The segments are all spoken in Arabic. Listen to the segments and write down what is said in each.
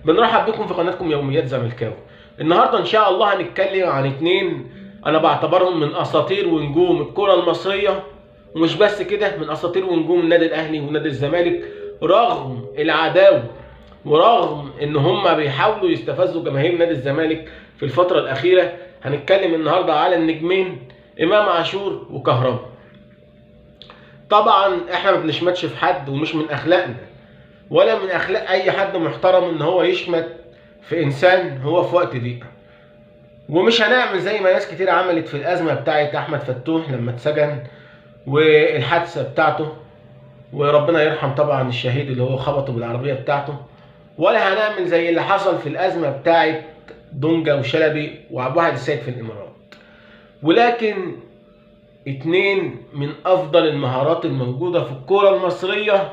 بنرحب بكم في قناتكم يوميات زملكاوي. النهارده ان شاء الله هنتكلم عن اتنين انا بعتبرهم من اساطير ونجوم الكرة المصرية، ومش بس كده، من اساطير ونجوم النادي الاهلي ونادي الزمالك، رغم العداوة ورغم ان هم بيحاولوا يستفزوا جماهير نادي الزمالك في الفترة الاخيرة. هنتكلم النهارده على النجمين امام عاشور وكهربا. طبعا احنا ما بنشمتش في حد، ومش من اخلاقنا ولا من اخلاق اي حد محترم ان هو يشمت في انسان هو في وقت ضيق. ومش هنعمل زي ما ناس كتير عملت في الازمه بتاعت احمد فتوح لما اتسجن والحادثه بتاعته، وربنا يرحم طبعا الشهيد اللي هو خبطه بالعربيه بتاعته. ولا هنعمل زي اللي حصل في الازمه بتاعت دونجا وشلبي وعبد الواحد السيد في الامارات. ولكن اتنين من افضل المهارات الموجوده في الكوره المصريه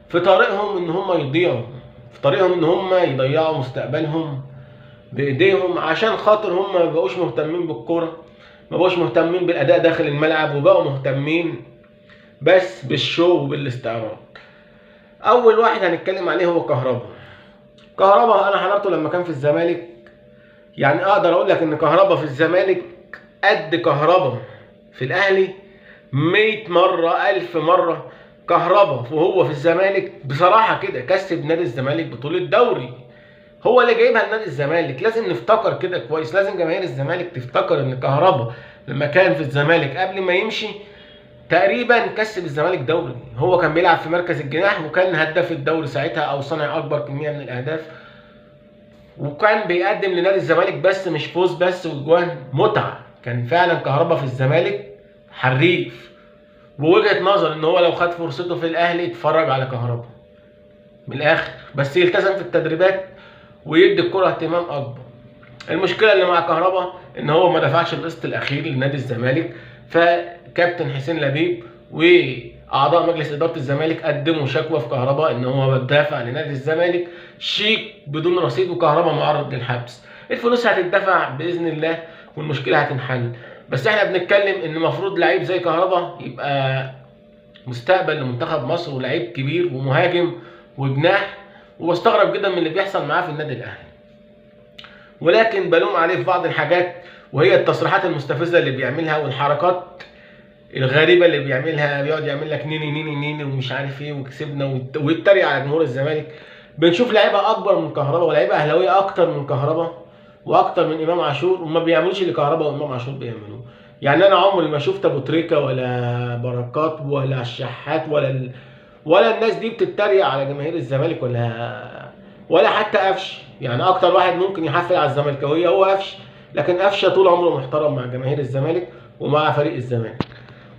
في طريقهم ان هم يضيعوا، في طريقهم ان هم يضيعوا مستقبلهم بايديهم، عشان خاطر هم ما بقوش مهتمين بالكوره، ما بقوش مهتمين بالاداء داخل الملعب، وبقوا مهتمين بس بالشو وبالاستعراض. اول واحد هنتكلم عليه هو كهربا. كهربا انا حضرته لما كان في الزمالك، يعني اقدر اقول لك ان كهربا في الزمالك قد كهربا في الاهلي 100 مره 1000 مره. كهربا وهو في الزمالك بصراحه كده كسب نادي الزمالك بطوله دوري، هو اللي جايبها لنادي الزمالك. لازم نفتكر كده كويس، لازم جماهير الزمالك تفتكر ان كهربا لما كان في الزمالك قبل ما يمشي تقريبا كسب الزمالك دوري. هو كان بيلعب في مركز الجناح، وكان هداف الدوري ساعتها او صانع اكبر كميه من الاهداف، وكان بيقدم لنادي الزمالك بس مش فوز بس وجوان، متعه. كان فعلا كهربا في الزمالك حريف، بوجهه نظر ان هو لو خد فرصته في الاهلي يتفرج على كهربا من الاخر، بس يلتزم في التدريبات ويدي الكره اهتمام اكبر. المشكله اللي مع كهربا ان هو ما دفعش القسط الاخير لنادي الزمالك، فكابتن حسين لبيب واعضاء مجلس اداره الزمالك قدموا شكوى في كهربا ان هو بيدافع لنادي الزمالك شيك بدون رصيد، وكهربا معرض للحبس. الفلوس هتدفع باذن الله والمشكله هتنحل، بس احنا بنتكلم ان المفروض لعيب زي كهربا يبقى مستقبل لمنتخب مصر، ولعيب كبير ومهاجم وجناح، وبستغرب جدا من اللي بيحصل معاه في النادي الاهلي. ولكن بلوم عليه في بعض الحاجات، وهي التصريحات المستفزه اللي بيعملها والحركات الغريبه اللي بيعملها. بيقعد يعمل لك نيني نيني نيني ومش عارف ايه وكسبنا، ويتريق على جمهور الزمالك. بنشوف لعيبه اكبر من كهربا ولاعيبه اهلاويه اكتر من كهربا واكتر من امام عاشور، وما بيعملوش اللي كهربا وامام عاشور بيعملوه. يعني انا عمري ما شفت ابو تريكه ولا بركات ولا الشحات ولا الناس دي بتتريق على جماهير الزمالك، ولا حتى قفش. يعني اكتر واحد ممكن يحفل على الزملكاويه هو قفش، لكن قفشه طول عمره محترم مع جماهير الزمالك ومع فريق الزمالك.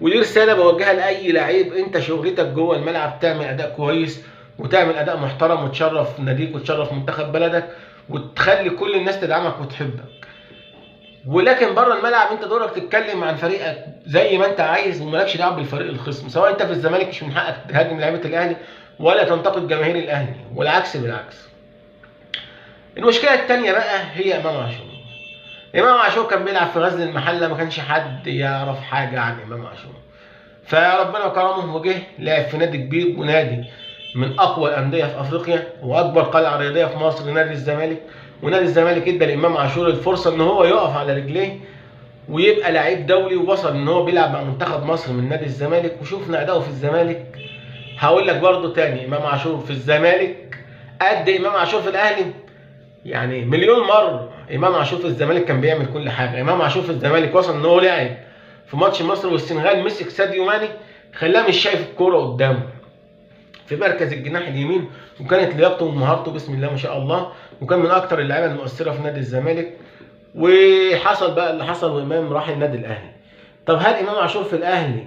ودي رساله بوجهها لاي لعيب: انت شغلتك جوه الملعب تعمل اداء كويس وتعمل اداء محترم وتشرف ناديك وتشرف منتخب بلدك وتخلي كل الناس تدعمك وتحبك. ولكن بره الملعب انت دورك تتكلم عن فريقك زي ما انت عايز، ومالكش دعوه بالفريق الخصم. سواء انت في الزمالك مش من حقك تهاجم لعيبه الاهلي ولا تنتقد جماهير الاهلي، والعكس بالعكس. المشكله الثانيه بقى هي امام عاشور. امام عاشور كان بيلعب في غزل المحله، ما كانش حد يعرف حاجه عن امام عاشور، فربنا كرمه وجه لعب في نادي كبير ونادي من اقوى الانديه في افريقيا واكبر قلعه رياضيه في مصر، نادي الزمالك. ونادي الزمالك ادى لامام عاشور الفرصه ان هو يقف على رجليه ويبقى لعيب دولي، ووصل ان هو بيلعب مع منتخب مصر من نادي الزمالك، وشوفنا اداؤه في الزمالك. هقول لك برضو تاني، امام عاشور في الزمالك قد امام عاشور في الاهلي يعني مليون مره. امام عاشور في الزمالك كان بيعمل كل حاجه. امام عاشور في الزمالك وصل ان هو لعب في ماتش مصر والسنغال، مسك ساديو ماني خلاه مش شايف الكوره قدامه في مركز الجناح اليمين، وكانت لياقته ومهارته بسم الله ما شاء الله، وكان من اكتر اللعيبه المؤثره في نادي الزمالك. وحصل بقى اللي حصل وامام راح النادي الاهلي. طب هل امام عاشور في الاهلي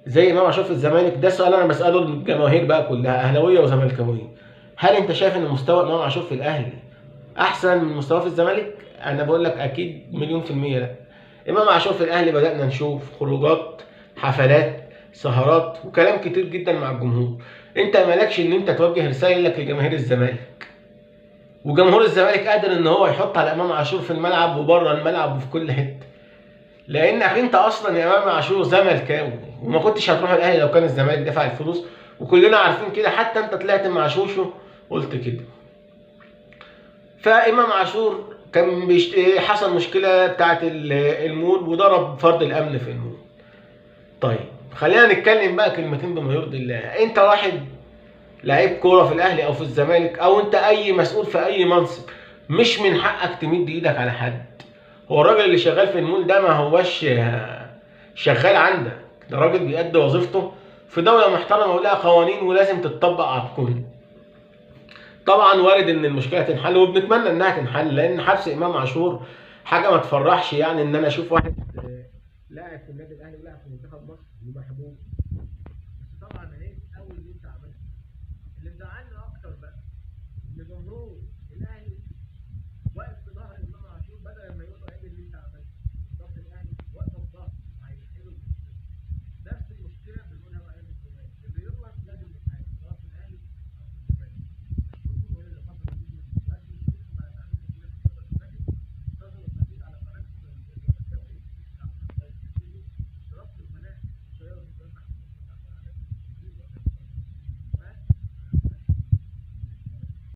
زي امام عاشور في الزمالك؟ ده سؤال انا بساله للجماهير بقى كلها، اهلاويه وزملكاويه. هل انت شايف ان مستوى امام عاشور في الاهلي احسن من مستواه في الزمالك؟ انا بقول لك اكيد مليون في الميه لا. امام عاشور في الاهلي بدانا نشوف خروجات، حفلات، سهرات، وكلام كتير جدا مع الجمهور. انت مالكش ان انت توجه رساله لك لجماهير الزمالك، وجمهور الزمالك قادر ان هو يحط على امام عاشور في الملعب وبره الملعب وفي كل حته، لانك انت اصلا يا امام عاشور زملكاوي، وما كنتش هتروح الاهلي لو كان الزمالك دفع الفلوس، وكلنا عارفين كده. حتى انت طلعت مع شوشو قلت كده. فامام عاشور كان حصل مشكله بتاعه المول وضرب فرد الامن في المول. طيب خلينا نتكلم بقى كلمتين بما يرضي الله. انت واحد لعيب كوره في الاهلي او في الزمالك او انت اي مسؤول في اي منصب، مش من حقك تمد ايدك على حد. هو الراجل اللي شغال في المول ده ما هوش شغال عندك، ده راجل بيأدي وظيفته في دولة محترمة ولها قوانين ولازم تتطبق على الكل. طبعا وارد ان المشكلة تنحل وبنتمنى انها تنحل، لان حبس امام عاشور حاجة ما تفرحش، يعني ان انا اشوف واحد لاعب في النادي الاهلي ولاعب في منتخب مصر ومحبوب. بس طبعا عيب قوي اللي انت عملته. اللي مزعلني اكتر بقى ان جمهور الاهلي